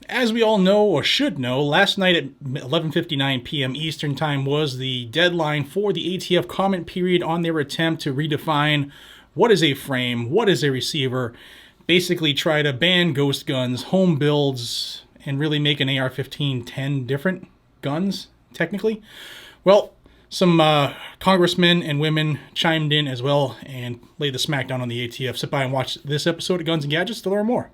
As we all know or should know, last night at 11:59 p.m. Eastern Time was the deadline for the ATF comment period on their attempt to redefine what is a frame, what is a receiver, basically try to ban ghost guns, home builds, and really make an AR-15 10 different guns, technically. Well, some congressmen and women chimed in as well and laid the smackdown on the ATF. Sit by and watch this episode of Guns and Gadgets to learn more.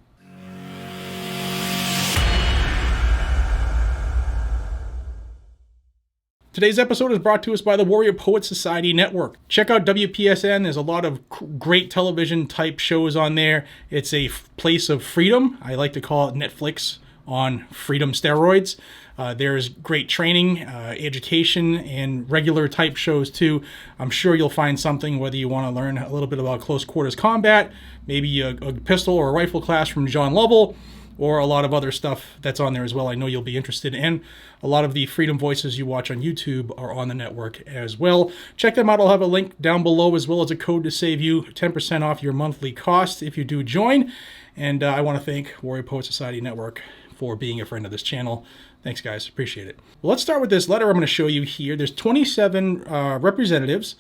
Today's episode is brought to us by the Warrior Poet Society Network. Check out WPSN. There's a lot of great television type shows on there. It's a place of freedom. I like to call it Netflix on freedom steroids. There's great training, education, and regular type shows too. I'm sure you'll find something, whether you want to learn a little bit about close quarters combat, maybe a pistol or a rifle class from John Lovell, or a lot of other stuff that's on there as well. I know you'll be interested in. A lot of the Freedom Voices you watch on YouTube are on the network as well. Check them out. I'll have a link down below as well as a code to save you 10% off your monthly cost if you do join. And I want to thank Warrior Poet Society Network for being a friend of this channel. Thanks, guys. Appreciate it. Well, let's start with this letter I'm going to show you here. There's 27 representatives,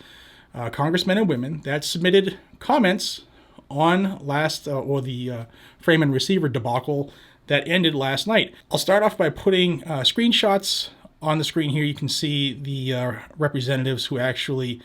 congressmen and women, that submitted comments on the frame and receiver debacle that ended last night. I'll start off by putting screenshots on the screen here. You can see the representatives who actually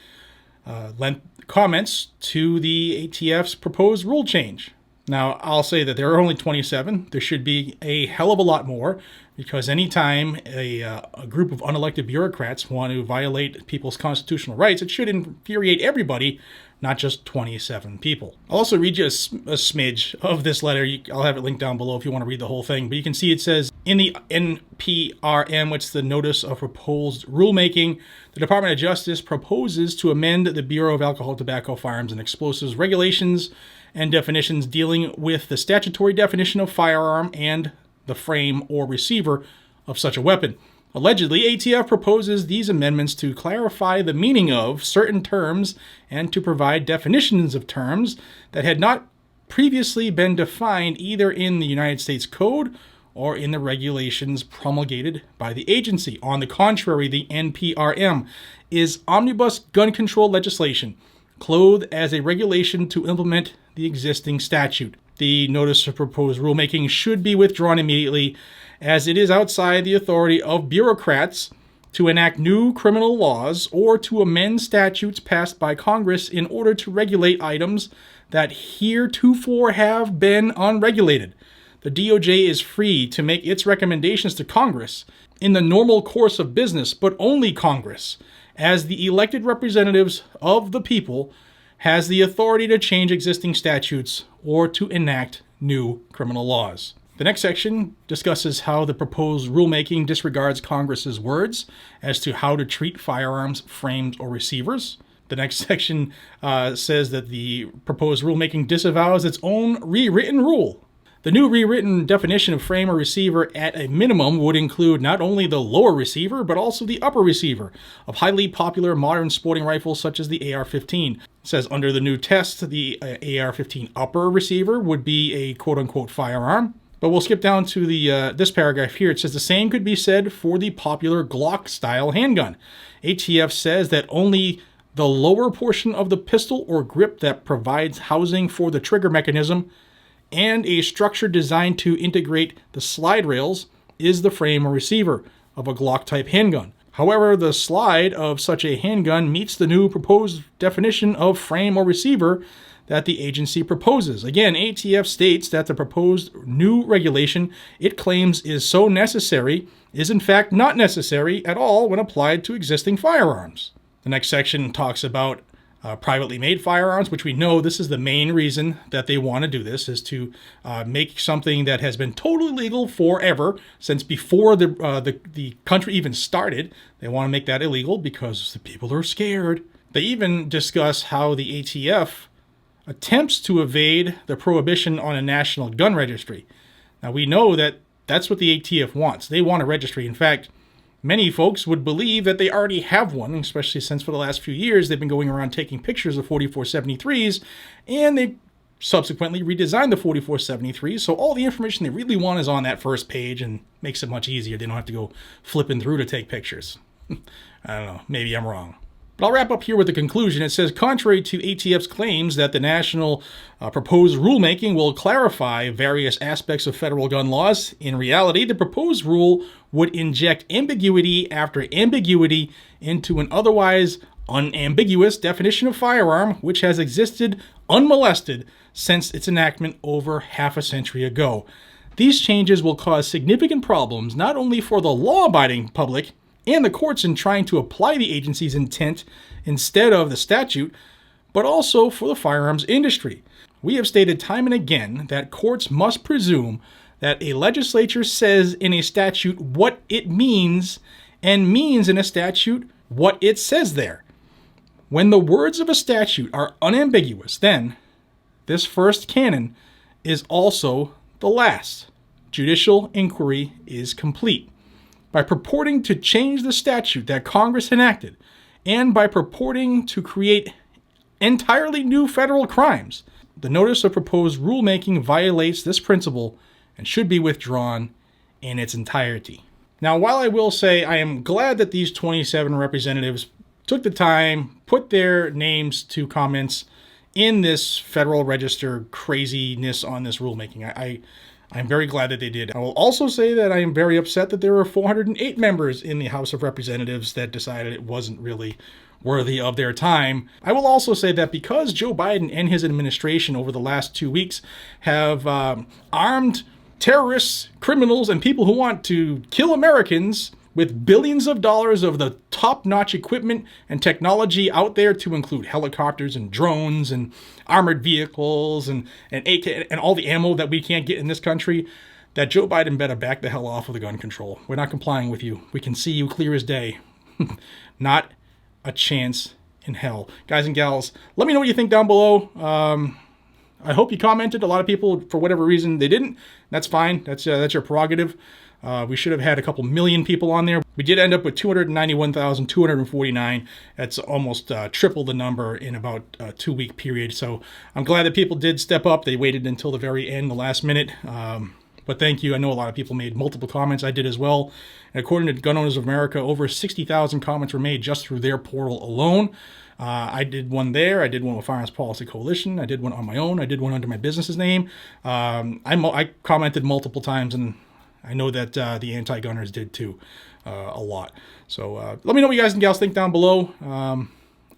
lent comments to the ATF's proposed rule change. Now, I'll say that there are only 27. There should be a hell of a lot more, because anytime a group of unelected bureaucrats want to violate people's constitutional rights, it should infuriate everybody, not just 27 people. I'll also read you a smidge of this letter. I'll have it linked down below if you want to read the whole thing. But you can see it says, in the NPRM, which is the Notice of Proposed Rulemaking, the Department of Justice proposes to amend the Bureau of Alcohol, Tobacco, Firearms, and Explosives regulations and definitions dealing with the statutory definition of firearm and the frame or receiver of such a weapon. Allegedly, ATF proposes these amendments to clarify the meaning of certain terms and to provide definitions of terms that had not previously been defined either in the United States Code or in the regulations promulgated by the agency. On the contrary, the NPRM is omnibus gun control legislation, clothed as a regulation to implement the existing statute. The notice of proposed rulemaking should be withdrawn immediately, as it is outside the authority of bureaucrats to enact new criminal laws or to amend statutes passed by Congress in order to regulate items that heretofore have been unregulated. The DOJ is free to make its recommendations to Congress in the normal course of business, but only Congress, as the elected representatives of the people, has the authority to change existing statutes or to enact new criminal laws. The next section discusses how the proposed rulemaking disregards Congress's words as to how to treat firearms, frames, or receivers. The next section says that the proposed rulemaking disavows its own rewritten rule. The new rewritten definition of frame or receiver at a minimum would include not only the lower receiver, but also the upper receiver of highly popular modern sporting rifles such as the AR-15. It says under the new test, the AR-15 upper receiver would be a quote-unquote firearm. But we'll skip down to this paragraph here. It says the same could be said for the popular Glock-style handgun. ATF says that only the lower portion of the pistol or grip that provides housing for the trigger mechanism and a structure designed to integrate the slide rails is the frame or receiver of a Glock-type handgun. However, the slide of such a handgun meets the new proposed definition of frame or receiver that the agency proposes. Again, ATF states that the proposed new regulation it claims is so necessary is in fact not necessary at all when applied to existing firearms. The next section talks about privately made firearms, which we know this is the main reason that they want to do this, is to make something that has been totally legal forever, since before the country even started. They want to make that illegal because the people are scared. They even discuss how the ATF attempts to evade the prohibition on a national gun registry. Now, we know that that's what the ATF wants. They want a registry. In fact, many folks would believe that they already have one, especially since for the last few years they've been going around taking pictures of 4473s, and they subsequently redesigned the 4473, so all the information they really want is on that first page and makes it much easier. They don't have to go flipping through to take pictures. I don't know, maybe I'm wrong. But I'll wrap up here with the conclusion. It says, contrary to ATF's claims that the national proposed rulemaking will clarify various aspects of federal gun laws, in reality, the proposed rule would inject ambiguity after ambiguity into an otherwise unambiguous definition of firearm, which has existed unmolested since its enactment over half a century ago. These changes will cause significant problems not only for the law-abiding public and the courts in trying to apply the agency's intent instead of the statute, but also for the firearms industry. We have stated time and again that courts must presume that a legislature says in a statute what it means and means in a statute what it says there. When the words of a statute are unambiguous, then this first canon is also the last. Judicial inquiry is complete. By purporting to change the statute that Congress enacted, and by purporting to create entirely new federal crimes, the notice of proposed rulemaking violates this principle and should be withdrawn in its entirety. Now, while I will say I am glad that these 27 representatives took the time, put their names to comments in this Federal Register craziness on this rulemaking, I'm very glad that they did. I will also say that I am very upset that there were 408 members in the House of Representatives that decided it wasn't really worthy of their time. I will also say that because Joe Biden and his administration over the last 2 weeks have armed terrorists, criminals, and people who want to kill Americans with billions of dollars of the top-notch equipment and technology out there, to include helicopters and drones and armored vehicles and AK and all the ammo that we can't get in this country, that Joe Biden better back the hell off of the gun control. We're not complying with you. We can see you clear as day. Not a chance in hell. Guys and gals, let me know what you think down below. I hope you commented. A lot of people, for whatever reason, they didn't. That's fine. That's your prerogative. We should have had a couple million people on there. We did end up with 291,249. That's almost triple the number in about a 2-week period. So I'm glad that people did step up. They waited until the very end, the last minute. But thank you. I know a lot of people made multiple comments. I did as well. And according to Gun Owners of America, over 60,000 comments were made just through their portal alone. I did one there. I did one with Firearms Policy Coalition. I did one on my own. I did one under my business's name. I commented multiple times, and I know that the anti-gunners did too, a lot. So let me know what you guys and gals think down below.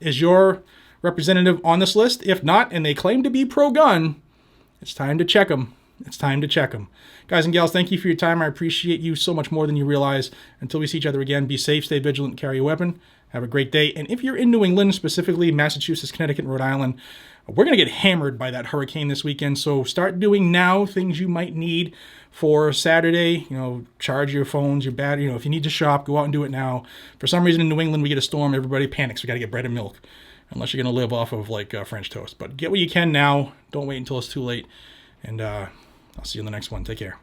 Is your representative on this list? If not, and they claim to be pro-gun, it's time to check them. It's time to check them. Guys and gals, thank you for your time. I appreciate you so much more than you realize. Until we see each other again, be safe, stay vigilant, carry a weapon. Have a great day. And if you're in New England, specifically Massachusetts, Connecticut, and Rhode Island, we're going to get hammered by that hurricane this weekend. So start doing now things you might need for Saturday. You know, charge your phones, your battery. You know, if you need to shop, go out and do it now. For some reason in New England, we get a storm. Everybody panics. We got to get bread and milk, unless you're going to live off of like French toast. But get what you can now. Don't wait until it's too late. And I'll see you in the next one. Take care.